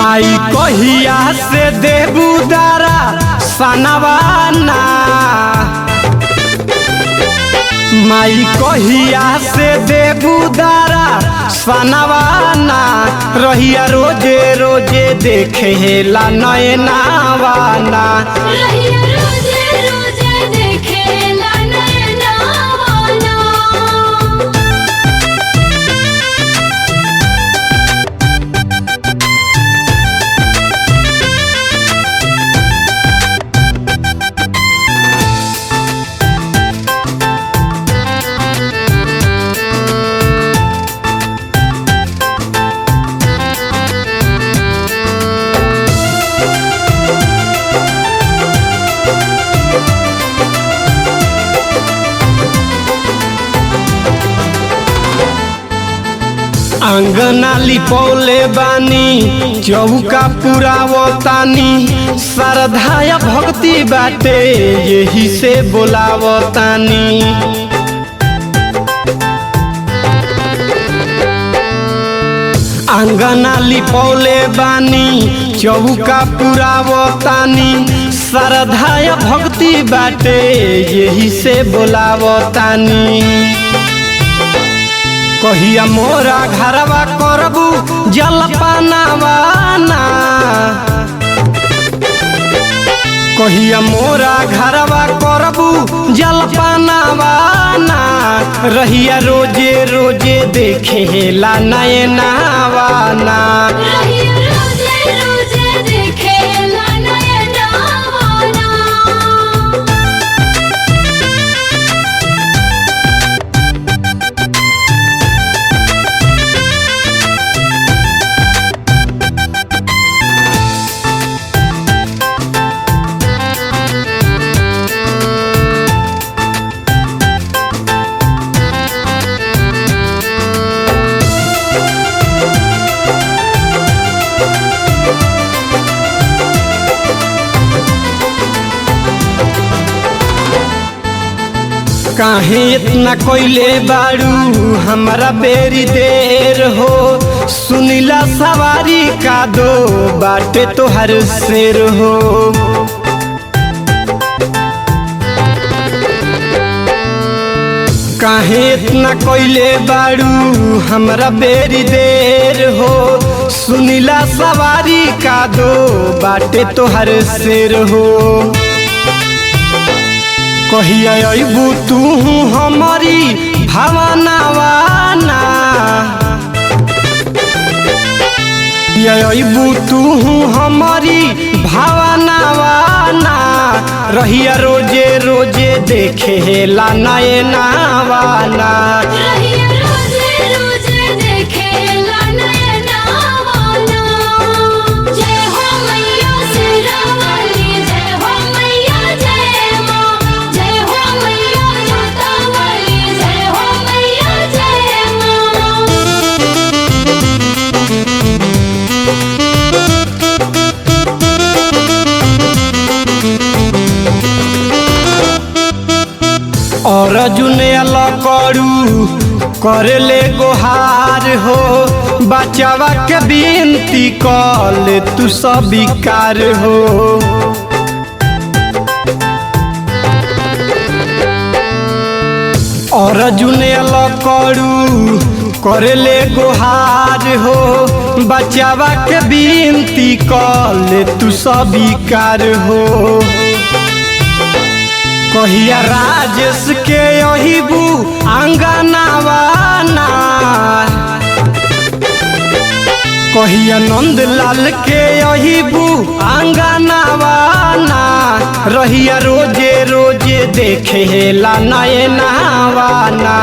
माई कहिया से देबू दारा सनवाना, माई कहिया से देबू दारा सनवाना, रहिया रोजे रोजे देखे ला नयनावाना। अंगना लिपौले बानी चौका पुरावतानी, श्रद्धा भक्ति बाटे यही से बोलावतानी। अंगना लिपौले बानी चौका पुरावतानी, श्रद्धा भक्ति बाटे यही से बोलावतानी। कहिया मोरा घरवा करबू जलपानवाना, कहिया मोरा घरवा करबू जलपानवाना, रहिया रोजे रोजे देखे ला नयनावाना। काहे इतना कोइले बारू हमारा बेरी देर हो, सुनीला सवारी का दो बाटे तो हर शेर हो। काहे इतना कोइले बारू हमारा बेरी देर हो, सुनीला सवारी का दो बाटे तो हर शेर हो। कहिया अबू तू हमारी भावनावाना, अबू तू हमारी भावनावाना, रहिया रोजे रोजे देखे ला नयनावाना। और जुने करू करे ले गोहार हो, बचावा के बिनती कल तू स्वीकार हो। और जुने करू करे ले गोहार हो, बचावा के बिनती कल तू स्वीकार हो। कहिया राजेश के अहिबू अंगनावाना, कहिया नंदलाल के अहिबू अंगनावाना, रहिया रोजे रोजे देखे ला नयनावाना।